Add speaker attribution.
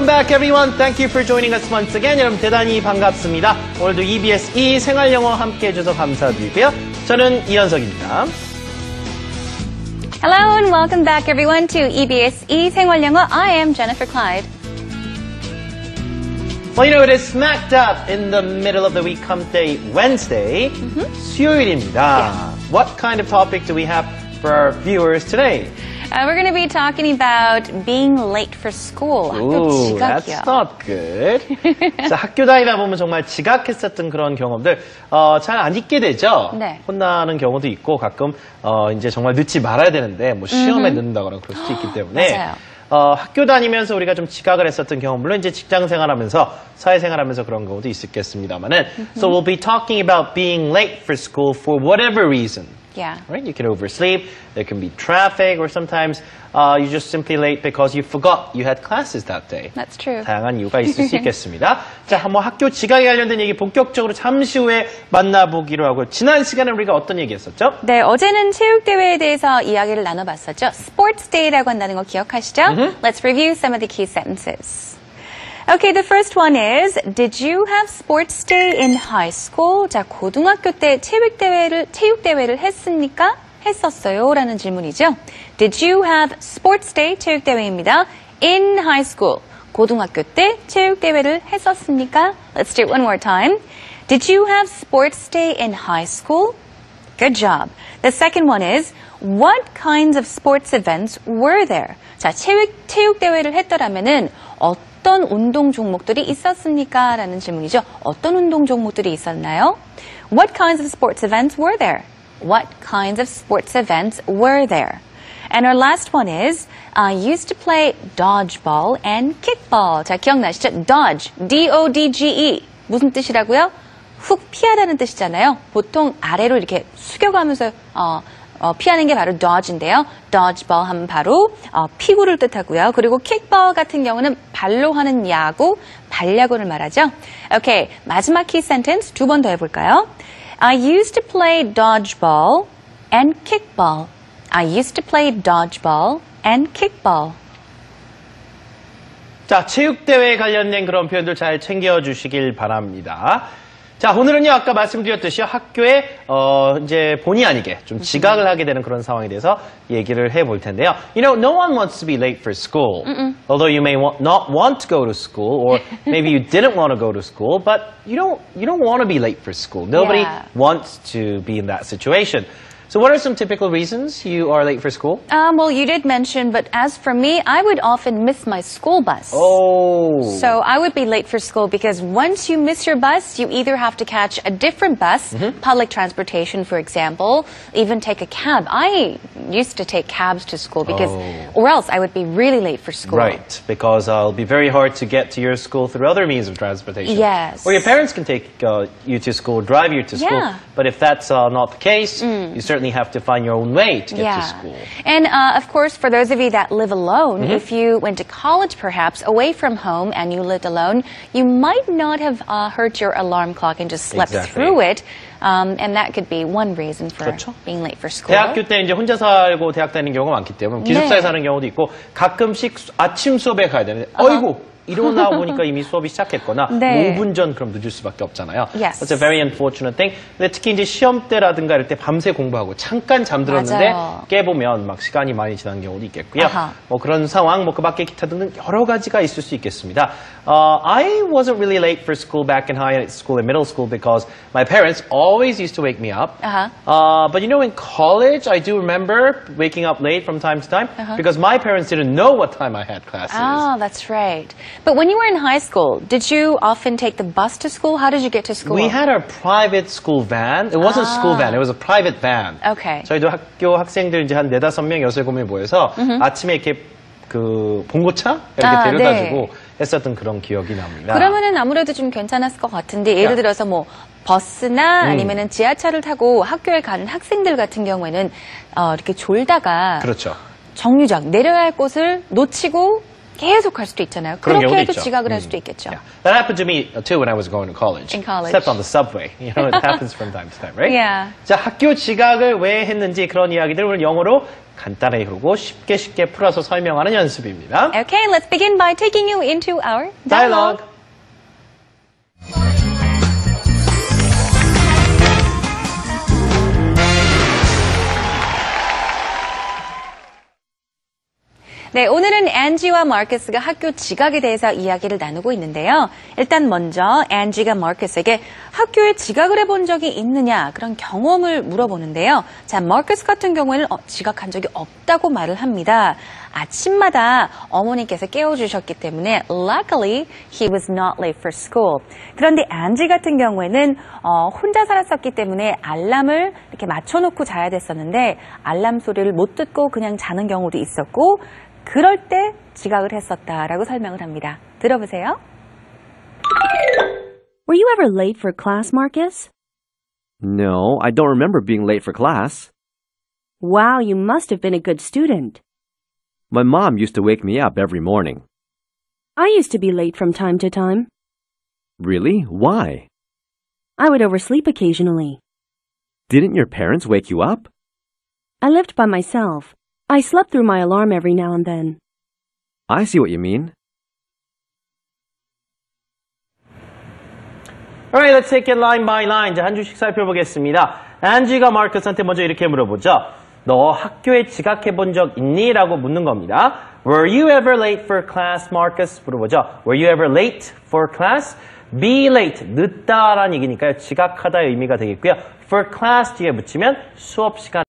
Speaker 1: Welcome back, everyone. Thank you for joining us once again. 여러분 대단히 반갑습니다. 오늘도 EBS 생활영어 함께 해줘서 감사드리고요. 저는 이현석입니다.
Speaker 2: Hello and welcome back, everyone, to EBS 생활영어. I am Jennifer Clyde.
Speaker 1: Well, you know, it is smack dab in the middle of the week, hump day, Wednesday. 수요일입니다.
Speaker 2: Yeah.
Speaker 1: What kind of topic do we have for our viewers today?
Speaker 2: We're going to be talking about being late for school.
Speaker 1: Ooh, that's not good. 자, 학교 다니다 보면 정말 지각했었던 그런 경험들 잘 안 잊게 되죠.
Speaker 2: 네.
Speaker 1: 혼나는 경우도 있고 가끔 이제 정말 늦지 말아야 되는데 뭐 시험에 늦는다거나 그럴 수도 있기 때문에
Speaker 2: 맞아요.
Speaker 1: 학교 다니면서 우리가 좀 지각을 했었던 경험, 물론 이제 직장 생활하면서 사회생활하면서 그런 경우도 있었겠습니다만은 So we'll be talking about being late for school for whatever reason.
Speaker 2: Yeah.
Speaker 1: Right? You can oversleep, there can be traffic, or sometimes you're just simply late because you forgot you had classes that day.
Speaker 2: That's true.
Speaker 1: 다양한 이유가 있을 수 있겠습니다. 자, 한번 학교 지각에 관련된 얘기 본격적으로 잠시 후에 만나보기로 하고요. 지난 시간에 우리가 어떤 얘기 했었죠?
Speaker 2: 네, 어제는 체육대회에 대해서 이야기를 나눠봤었죠. Sports Day라고 한다는 거 기억하시죠? Let's review some of the key sentences. Okay, the first one is, did you have sports day in high school? 자, 고등학교 때 체육대회를 했습니까? 했었어요? 라는 질문이죠. Did you have sports day? 체육대회입니다. In high school. 고등학교 때 체육대회를 했었습니까? Let's do it one more time. Did you have sports day in high school? Good job. The second one is, what kinds of sports events were there? 자, 체육대회를 했더라면은 어떤 운동 종목들이 있었습니까? 라는 질문이죠. 어떤 운동 종목들이 있었나요? What kinds of sports events were there? What kinds of sports events were there? And our last one is, I used to play dodgeball and kickball. 자, 기억나시죠? Dodge, D-O-D-G-E. 무슨 뜻이라고요? 훅 피하라는 뜻이잖아요. 보통 아래로 이렇게 숙여가면서 피하는 게 바로 dodge인데요. dodgeball 하면 바로 피구를 뜻하고요. 그리고 kickball 같은 경우는 발로 하는 야구, 발야구를 말하죠. 오케이, 마지막 key sentence 두 번 더 해볼까요? I used to play dodgeball and kickball. I used to play dodgeball and kickball.
Speaker 1: 자, 체육대회에 관련된 그런 표현들 잘 챙겨주시길 바랍니다. 자, 오늘은요, 아까 말씀드렸듯이 학교에, 이제 본의 아니게 좀 지각을 하게 되는 그런 상황에 대해서 얘기를 해볼 텐데요. You know, no one wants to be late for school. Although you may not want to go to school, or maybe you didn't want to go to school, but you don't want to be late for school. Nobody wants to be in that situation. So what are some typical reasons you are late for school?
Speaker 2: Well, you did mention, but as for me, I would often miss my school bus.
Speaker 1: Oh.
Speaker 2: So I would be late for school because once you miss your bus, you either have to catch a different bus, public transportation, for example, even take a cab. I used to take cabs to school because, or else I would be really late for school.
Speaker 1: Right, because it'll be very hard to get to your school through other means of transportation.
Speaker 2: Yes.
Speaker 1: Or your parents can take you to school, drive you to school.
Speaker 2: Yeah.
Speaker 1: But if that's not the case, you certainly have to find your own way to get to school.
Speaker 2: And of course, for those of you that live alone, if you went to college perhaps away from home and you lived alone, you might not have heard your alarm clock and just slept through it. And that could be one reason for being late for school.
Speaker 1: 대학교 때 이제 혼자 살고 대학 다니는 경우가 많기 때문에 기숙사에 사는 경우도 있고 가끔씩 아침 수업에 가야 되는데 어이구 일어나 보니까 이미 수업이 시작했거나 5분 전 그럼 늦을 수밖에 없잖아요.
Speaker 2: Yes.
Speaker 1: That's a very unfortunate thing. 근데 특히 이제 시험 때라든가 이럴 때 밤새 공부하고 잠깐 잠들었는데 깨보면 막 시간이 많이 지난 경우도 있겠고요. 뭐 그런 상황, 뭐 그 밖에 기타 등등 여러 가지가 있을 수 있겠습니다. I wasn't really late for school back in high school and middle school because my parents always used to wake me up. But you know, in college, I do remember waking up late from time to time because my parents didn't know what time I had classes.
Speaker 2: Oh, that's right. But when you were in high school, did you often take the bus to school? How did you get to school?
Speaker 1: We had a private school van. It wasn't a school van. It was a private van.
Speaker 2: Okay.
Speaker 1: 저희도 학교 학생들 이제 한 4-5명, 6-7명 모여서 아침에 이렇게 그 봉고차 이렇게 데려다주고 했었던 그런 기억이 납니다.
Speaker 2: 그러면은 아무래도 좀 괜찮았을 것 같은데 예를 들어서 뭐 버스나 아니면은 지하철을 타고 학교에 가는 학생들 같은 경우에는 이렇게 졸다가
Speaker 1: 그렇죠.
Speaker 2: 정류장 내려야 할 곳을 놓치고 계속 갈 수도 있잖아요. 그렇게 해도 지각을 할 수도 있겠죠.
Speaker 1: Yeah. That happened to me too when I was going to college.
Speaker 2: In college.
Speaker 1: Slept on the subway. You know, it happens from time to time, right?
Speaker 2: Yeah.
Speaker 1: 자, 학교 지각을 왜 했는지 그런 이야기들 오늘 영어로 간단하게 그리고 쉽게 풀어서 설명하는 연습입니다.
Speaker 2: Okay, let's begin by taking you into our
Speaker 1: Dialogue.
Speaker 2: dialogue. 네, 오늘은 앤지와 마커스가 학교 지각에 대해서 이야기를 나누고 있는데요. 일단 먼저 앤지가 마커스에게 학교에 지각을 해본 적이 있느냐 그런 경험을 물어보는데요. 자, 마커스 같은 경우에는 지각한 적이 없다고 말을 합니다. 아침마다 어머니께서 깨워주셨기 때문에 luckily he was not late for school. 그런데 앤지 같은 경우에는 혼자 살았었기 때문에 알람을 이렇게 맞춰놓고 자야 됐었는데 알람 소리를 못 듣고 그냥 자는 경우도 있었고 그럴 때 지각을 했었다라고 설명을 합니다. 들어보세요.
Speaker 3: Were you ever late for class, Marcus?
Speaker 4: No, I don't remember being late for class.
Speaker 3: Wow, you must have been a good student.
Speaker 4: My mom used to wake me up every morning.
Speaker 3: I used to be late from time to time.
Speaker 4: Really? Why?
Speaker 3: I would oversleep occasionally.
Speaker 4: Didn't your parents wake you up?
Speaker 3: I lived by myself. I slept through my alarm every now and then.
Speaker 4: I see what you mean.
Speaker 1: Alright, let's take it line by line. 자, 한 줄씩 살펴보겠습니다. 앤지가 마커스한테 먼저 이렇게 물어보죠. 너 학교에 지각해본 적 있니? 라고 묻는 겁니다. Were you ever late for class, Marcus? 물어보죠. Were you ever late for class? Be late, 늦다라는 얘기니까요. 지각하다의 의미가 되겠고요. For class 뒤에 붙이면 수업 시간